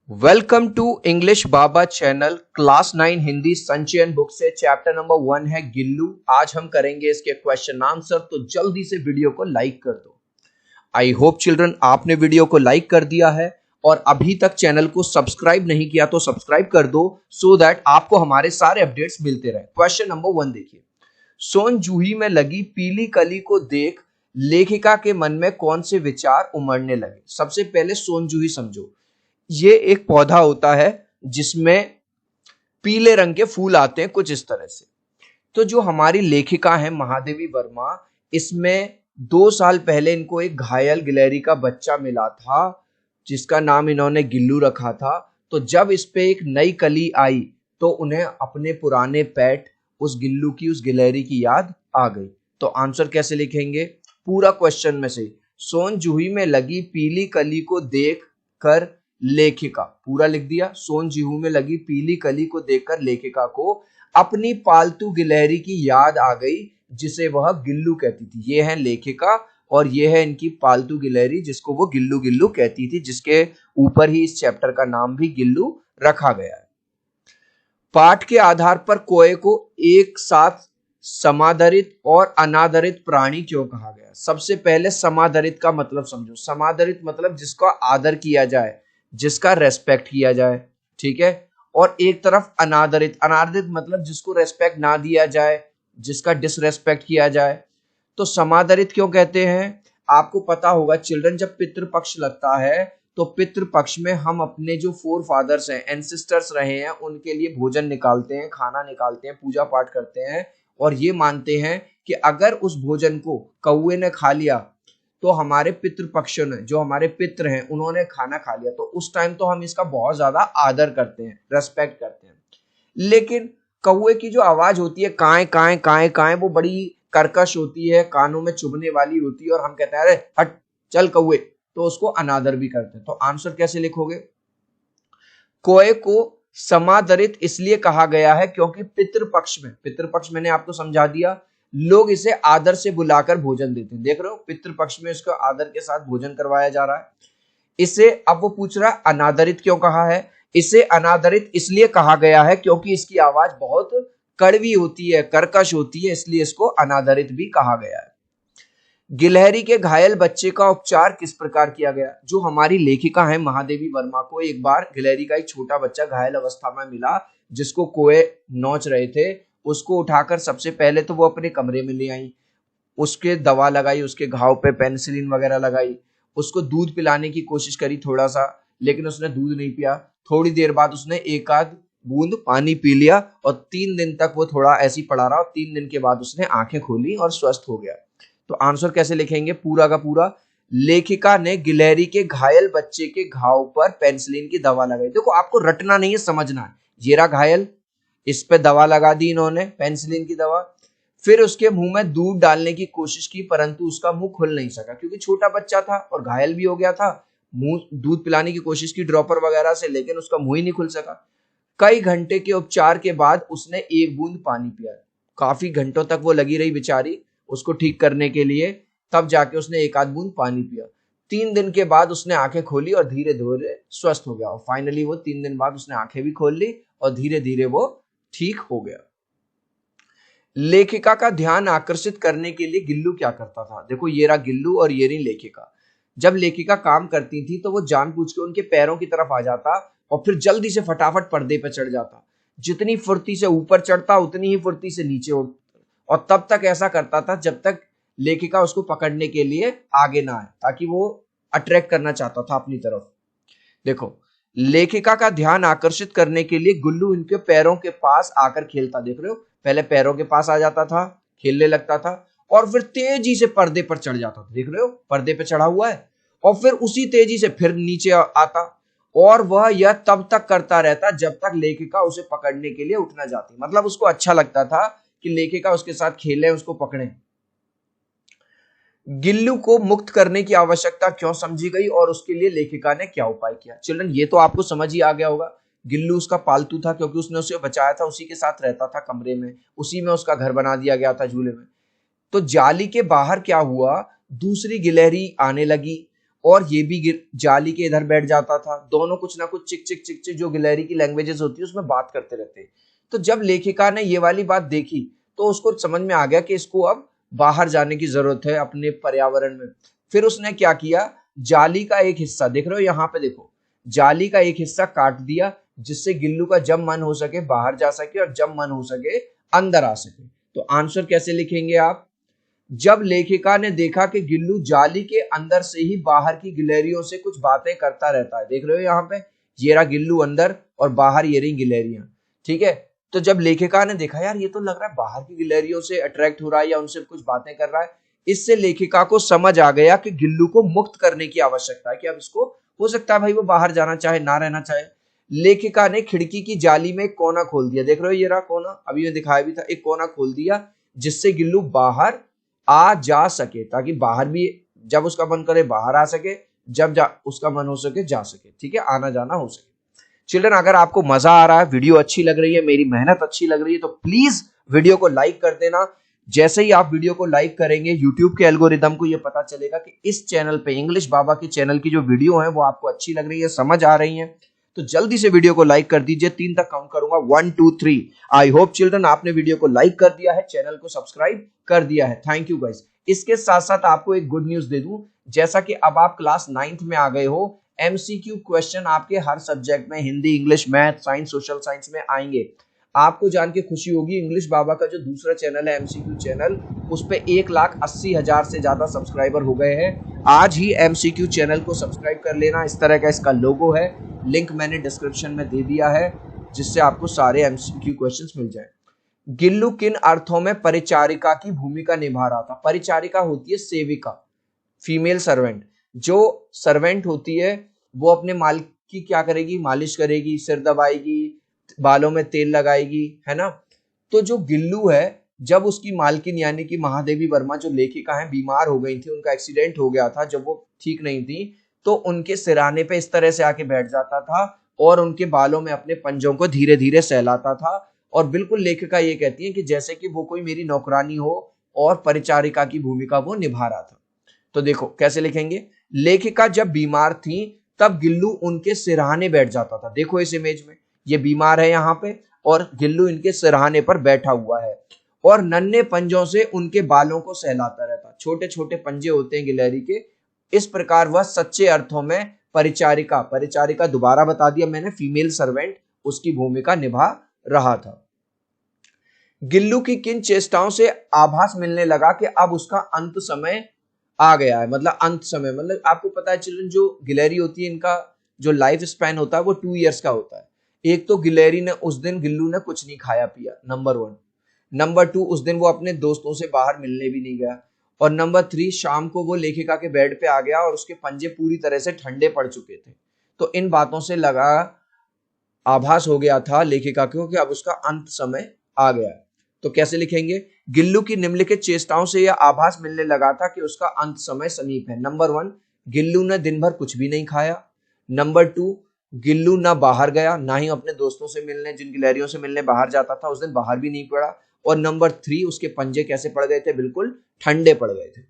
Welcome to English Baba channel class 9 Hindi Sanchayan book से chapter number 1 है गिल्लू। आज हम करेंगे इसके क्वेश्चन आंसर, तो जल्दी से वीडियो को लाइक कर दो। आई होप चिल्ड्रन आपने वीडियो को लाइक कर दिया है और अभी तक चैनल को सब्सक्राइब नहीं किया तो सब्सक्राइब कर दो सो दैट आपको हमारे सारे अपडेट्स मिलते रहे। क्वेश्चन नंबर 1 देखिए, सोन जूही में लगी पीली कली को देख लेखिका के मन में कौन से विचार उमड़ने लगे। सबसे पहले सोन जूही समझो, ये एक पौधा होता है जिसमें पीले रंग के फूल आते हैं कुछ इस तरह से। तो जो हमारी लेखिका है महादेवी वर्मा, इसमें 2 साल पहले इनको एक घायल गिलहरी का बच्चा मिला था जिसका नाम इन्होंने गिल्लू रखा था। तो जब इस पे एक नई कली आई तो उन्हें अपने पुराने पेट उस गिल्लू की, उस गिलहरी की याद आ गई। तो आंसर कैसे लिखेंगे पूरा क्वेश्चन में से, सोन जूही में लगी पीली कली को देख कर लेखिका, पूरा लिख दिया। सोन जूही में लगी पीली कली को देखकर लेखिका को अपनी पालतू गिलहरी की याद आ गई जिसे वह गिल्लू कहती थी। ये है लेखिका और ये है इनकी पालतू गिलहरी जिसको वो गिल्लू गिल्लू कहती थी, जिसके ऊपर ही इस चैप्टर का नाम भी गिल्लू रखा गया है। पाठ के आधार पर कोए को एक साथ समादरित और अनादरित प्राणी क्यों कहा गया। सबसे पहले समादरित का मतलब समझो। समादरित मतलब जिसका आदर किया जाए, जिसका रेस्पेक्ट किया जाए, ठीक है। और एक तरफ अनादरित, अनादरित मतलब जिसको रेस्पेक्ट ना दिया जाए, जिसका डिसरेस्पेक्ट किया जाए। तो समादरित क्यों कहते हैं आपको पता होगा चिल्ड्रन, जब पितृपक्ष लगता है तो पितृपक्ष में हम अपने जो फोर फादर्स हैं, एंसेस्टर्स रहे हैं, उनके लिए भोजन निकालते हैं, खाना निकालते हैं, पूजा पाठ करते हैं और ये मानते हैं कि अगर उस भोजन को कौवे ने खा लिया तो हमारे पितृपक्ष ने, जो हमारे पितृ हैं, उन्होंने खाना खा लिया। तो उस टाइम तो हम इसका बहुत ज्यादा आदर करते हैं, रेस्पेक्ट करते हैं। लेकिन कौवे की जो आवाज होती है काए काए काए काए, वो बड़ी कर्कश होती है, कानों में चुभने वाली होती है और हम कहते हैं अरे हट चल कौवे, तो उसको अनादर भी करते हैं। तो आंसर कैसे लिखोगे, कोए को समादरित इसलिए कहा गया है क्योंकि पितृपक्ष में, पितृपक्ष मैंने आपको समझा दिया, लोग इसे आदर से बुलाकर भोजन देते हैं। देख रहे हो, पितृपक्ष में इसको आदर के साथ भोजन करवाया जा रहा है। इसे अब वो पूछ रहा है अनादरित क्यों कहा है। इसे अनादरित इसलिए कहा गया है क्योंकि इसकी आवाज बहुत कड़वी होती है, कर्कश होती है, इसलिए इसको अनादरित भी कहा गया है। गिलहरी के घायल बच्चे का उपचार किस प्रकार किया गया। जो हमारी लेखिका है महादेवी वर्मा को एक बार गिलहरी का एक छोटा बच्चा घायल अवस्था में मिला जिसको कोए नोच रहे थे। उसको उठाकर सबसे पहले तो वो अपने कमरे में ले आई, उसके दवा लगाई, उसके घाव पे पेनिसिलिन वगैरह लगाई, उसको दूध पिलाने की कोशिश करी थोड़ा सा, लेकिन उसने दूध नहीं पिया। थोड़ी देर बाद उसने एक आध बूंद पानी पी लिया और 3 दिन तक वो थोड़ा ऐसी पड़ा रहा और 3 दिन के बाद उसने आंखें खोली और स्वस्थ हो गया। तो आंसर कैसे लिखेंगे पूरा का पूरा, लेखिका ने गिलहरी के घायल बच्चे के घाव पर पेनिसिलिन की दवा लगाई। देखो आपको रटना नहीं है, समझना है। ये रहा घायल, इस पे दवा लगा दी इन्होंने, पेनिसिलिन की दवा। फिर उसके मुंह में दूध डालने की कोशिश की परंतु उसका मुंह खुल नहीं सका क्योंकि छोटा बच्चा था और घायल भी हो गया था। मुंह दूध पिलाने की कोशिश की ड्रॉपर वगैरह से, लेकिन उसका मुंह ही नहीं खुल सका। कई घंटे के उपचार के बाद उसने एक बूंद पानी पिया। काफी घंटों तक वो लगी रही बेचारी उसको ठीक करने के लिए, तब जाके उसने एक आध बूंद पानी पिया। 3 दिन के बाद उसने आंखें खोली और धीरे धीरे स्वस्थ हो गया। और फाइनली वो 3 दिन बाद उसने आंखें भी खोल ली और धीरे धीरे वो ठीक हो गया। लेखिका का ध्यान आकर्षित करने के लिए गिल्लू क्या करता था। देखो ये रहा गिल्लू और ये रही लेखिका। जब लेखिका काम करती थी तो वो जानबूझ के उनके पैरों की तरफ आ जाता और फिर जल्दी से फटाफट पर्दे पर चढ़ जाता। जितनी फुर्ती से ऊपर चढ़ता उतनी ही फुर्ती से नीचे उठता और तब तक ऐसा करता था जब तक लेखिका उसको पकड़ने के लिए आगे ना आए, ताकि वो अट्रैक्ट करना चाहता था अपनी तरफ। देखो लेखिका का ध्यान आकर्षित करने के लिए गुल्लू इनके पैरों के पास आकर खेलता। देख रहे हो, पहले पैरों के पास आ जाता था, खेलने लगता था और फिर तेजी से पर्दे पर चढ़ जाता था। देख रहे हो, पर्दे पे चढ़ा हुआ है और फिर उसी तेजी से फिर नीचे आता और वह यह तब तक करता रहता जब तक लेखिका उसे पकड़ने के लिए उठ ना जाती। मतलब उसको अच्छा लगता था कि लेखिका उसके साथ खेले, उसको पकड़े। गिल्लू को मुक्त करने की आवश्यकता क्यों समझी गई और उसके लिए लेखिका ने क्या उपाय किया। चिल्ड्रन ये तो आपको समझ ही आ गया होगा। गिल्लू उसका पालतू था क्योंकि उसने उसे बचाया था, उसी के साथ रहता था कमरे में, उसी में उसका घर बना दिया गया था झूले में। तो जाली के बाहर क्या हुआ, दूसरी गिलहरी आने लगी और ये भी जाली के इधर बैठ जाता था। दोनों कुछ ना कुछ चिक चिक चिक चिक जो गिलहरी की लैंग्वेजेस होती है उसमें बात करते रहते। तो जब लेखिका ने ये वाली बात देखी तो उसको समझ में आ गया कि इसको अब बाहर जाने की जरूरत है अपने पर्यावरण में। फिर उसने क्या किया, जाली का एक हिस्सा देख रहे हो यहाँ पे, देखो जाली का एक हिस्सा काट दिया जिससे गिल्लू का जब मन हो सके बाहर जा सके और जब मन हो सके अंदर आ सके। तो आंसर कैसे लिखेंगे आप, जब लेखिका ने देखा कि गिल्लू जाली के अंदर से ही बाहर की गिलहरियों से कुछ बातें करता रहता है, देख रहे हो यहाँ पे ये रहा गिल्लू अंदर और बाहर ये रही गिलहरियां, ठीक है। तो जब लेखिका ने देखा यार ये तो लग रहा है बाहर की गिलहरियों से अट्रैक्ट हो रहा है या उनसे कुछ बातें कर रहा है, इससे लेखिका को समझ आ गया कि गिल्लू को मुक्त करने की आवश्यकता है, कि अब इसको हो सकता है भाई वो बाहर जाना चाहे ना रहना चाहे। लेखिका ने खिड़की की जाली में एक कोना खोल दिया, देख रहे हो ये रहा कोना, अभी मैं दिखाया भी था, एक कोना खोल दिया जिससे गिल्लू बाहर आ जा सके, ताकि बाहर भी जब उसका मन करे बाहर आ सके, जब उसका मन हो सके जा सके, ठीक है, आना जाना हो सके। चिल्ड्रन अगर आपको मजा आ रहा है, वीडियो अच्छी लग रही है, मेरी मेहनत अच्छी लग रही है तो प्लीज वीडियो को लाइक कर देना। जैसे ही आप वीडियो को लाइक करेंगे यूट्यूब के एल्गोरिदम को ये पता चलेगा कि इस चैनल पे इंग्लिश बाबा की चैनल की जो वीडियो है वो आपको अच्छी लग रही है, समझ आ रही है। तो जल्दी से वीडियो को लाइक कर दीजिए, 3 तक काउंट करूंगा, 1 2 3। आई होप चिल्ड्रन आपने वीडियो को लाइक कर दिया है, चैनल को सब्सक्राइब कर दिया है, थैंक यू गाइस। इसके साथ साथ आपको एक गुड न्यूज दे दूं, जैसा कि अब आप क्लास 9th में आ गए हो, एमसीक्यू क्वेश्चन आपके हर सब्जेक्ट में Hindi, English, math, science, social science में आएंगे। आपको जान के खुशी होगी इंग्लिश बाबा का जो दूसरा चैनल है एमसीक्यू चैनल, उस पे 1,80,000 से ज्यादा सब्सक्राइबर हो गए हैं। आज ही एमसीक्यू चैनल को सब्सक्राइब कर लेना, इस तरह का इसका लोगो है, लिंक मैंने डिस्क्रिप्शन में दे दिया है जिससे आपको सारे एमसीक्यू क्वेश्चंस मिल जाए। गिल्लू किन अर्थों में परिचारिका की भूमिका निभा रहा था? परिचारिका होती है सेविका, फीमेल सर्वेंट। जो सर्वेंट होती है वो अपने मालिक की क्या करेगी, मालिश करेगी, सिर दबाएगी, बालों में तेल लगाएगी, है ना। तो जो गिल्लू है, जब उसकी मालकिन यानी कि महादेवी वर्मा जो लेखिका है बीमार हो गई थी, उनका एक्सीडेंट हो गया था, जब वो ठीक नहीं थी तो उनके सिरहाने पे इस तरह से आके बैठ जाता था और उनके बालों में अपने पंजों को धीरे धीरे सहलाता था। और बिल्कुल लेखिका ये कहती है कि जैसे कि वो कोई मेरी नौकरानी हो और परिचारिका की भूमिका वो निभा रहा था। तो देखो कैसे लिखेंगे, लेखिका जब बीमार थी तब गिल्लू उनके सिरहाने बैठ जाता था। देखो इस इमेज में ये बीमार है यहाँ पे और गिल्लू इनके सिरहाने पर बैठा हुआ है और नन्हे पंजों से उनके बालों को सहलाता रहता। छोटे छोटे पंजे होते हैं गिलहरी के। इस प्रकार वह सच्चे अर्थों में परिचारिका, परिचारिका दोबारा बता दिया मैंने, फीमेल सर्वेंट, उसकी भूमिका निभा रहा था। गिल्लू की किन चेष्टाओं से आभास मिलने लगा कि अब उसका अंत समय आ गया है? मतलब अंत समय, मतलब आपको पता है चिल्ड्रन जो गिलहरी होती है इनका जो लाइफ स्पैन होता है वो 2 इयर्स का होता है। एक तो गिलहरी ने उस दिन, गिल्लू ने कुछ नहीं खाया पिया, नंबर 1। नंबर 2, उस दिन वो अपने दोस्तों से बाहर मिलने भी नहीं गया। और नंबर 3, शाम को वो लेखिका के बेड पे आ गया और उसके पंजे पूरी तरह से ठंडे पड़ चुके थे। तो इन बातों से लगा, आभास हो गया था लेखिका को कि अब उसका अंत समय आ गया है। तो कैसे लिखेंगे, गिल्लू की निम्नलिखित चेष्टाओं से यह आभास मिलने लगा था कि उसका अंत समय समीप है। नंबर 1, गिल्लू ने दिन भर कुछ भी नहीं खाया। नंबर 2, गिल्लू ना बाहर गया, ना ही अपने दोस्तों से मिलने, जिन गिलहरियों से मिलने बाहर जाता था उस दिन बाहर भी नहीं पड़ा। और नंबर 3, उसके पंजे कैसे पड़ गए थे, बिल्कुल ठंडे पड़ गए थे।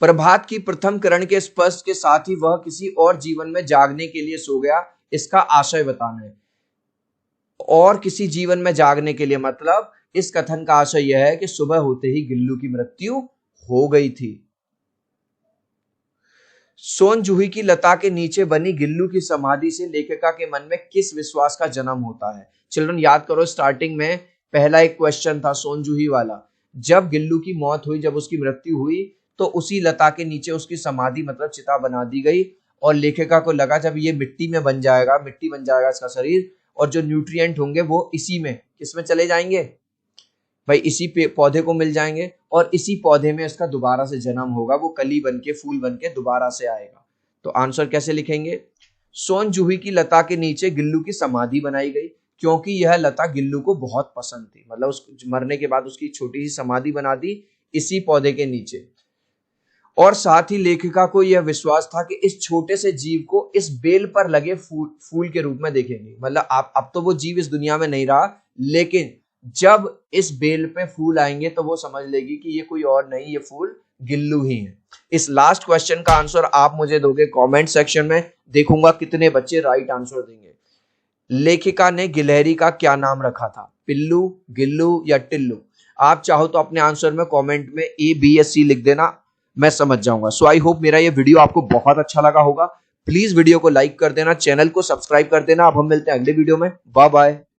प्रभात की प्रथम किरण के स्पर्श के साथ ही वह किसी और जीवन में जागने के लिए सो गया, इसका आशय बताना है। और किसी जीवन में जागने के लिए मतलब इस कथन का आशय यह है कि सुबह होते ही गिल्लू की मृत्यु हो गई थी। सोन जूही की लता के नीचे बनी गिल्लू की समाधि से लेखिका के मन में किस विश्वास का जन्म होता है? चिल्ड्रन याद करो, स्टार्टिंग में पहला एक क्वेश्चन था सोन जूही वाला। जब गिल्लू की मौत हुई, जब उसकी मृत्यु हुई तो उसी लता के नीचे उसकी समाधि मतलब चिता बना दी गई और लेखिका को लगा जब ये मिट्टी में बन जाएगा, मिट्टी बन जाएगा इसका शरीर और जो न्यूट्रिएंट होंगे वो इसी में, किसमें चले जाएंगे भाई, इसी पौधे को मिल जाएंगे और इसी पौधे में इसका दोबारा से जन्म होगा, वो कली बनके फूल बनके दोबारा से आएगा। तो आंसर कैसे लिखेंगे, सोन जूही की लता के नीचे गिल्लू की समाधि बनाई गई क्योंकि यह लता गिल्लू को बहुत पसंद थी, मतलब उस मरने के बाद उसकी छोटी सी समाधि बना दी इसी पौधे के नीचे। और साथ ही लेखिका को यह विश्वास था कि इस छोटे से जीव को इस बेल पर लगे फूल के रूप में देखेंगे। मतलब अब तो वो जीव इस दुनिया में नहीं रहा, लेकिन जब इस बेल पे फूल आएंगे तो वो समझ लेगी कि ये कोई और नहीं, ये फूल गिल्लू ही है। इस लास्ट क्वेश्चन का आंसर आप मुझे दोगे कमेंट सेक्शन में, देखूंगा कितने बच्चे राइट आंसर देंगे। लेखिका ने गिलहरी का क्या नाम रखा था? पिल्लू, गिल्लू या टिल्लू? आप चाहो तो अपने आंसर में कमेंट में ए, बी या सी लिख देना, मैं समझ जाऊंगा। सो आई होप मेरा ये वीडियो आपको बहुत अच्छा लगा होगा। प्लीज वीडियो को लाइक कर देना, चैनल को सब्सक्राइब कर देना। अब हम मिलते हैं अगले वीडियो में। Bye bye.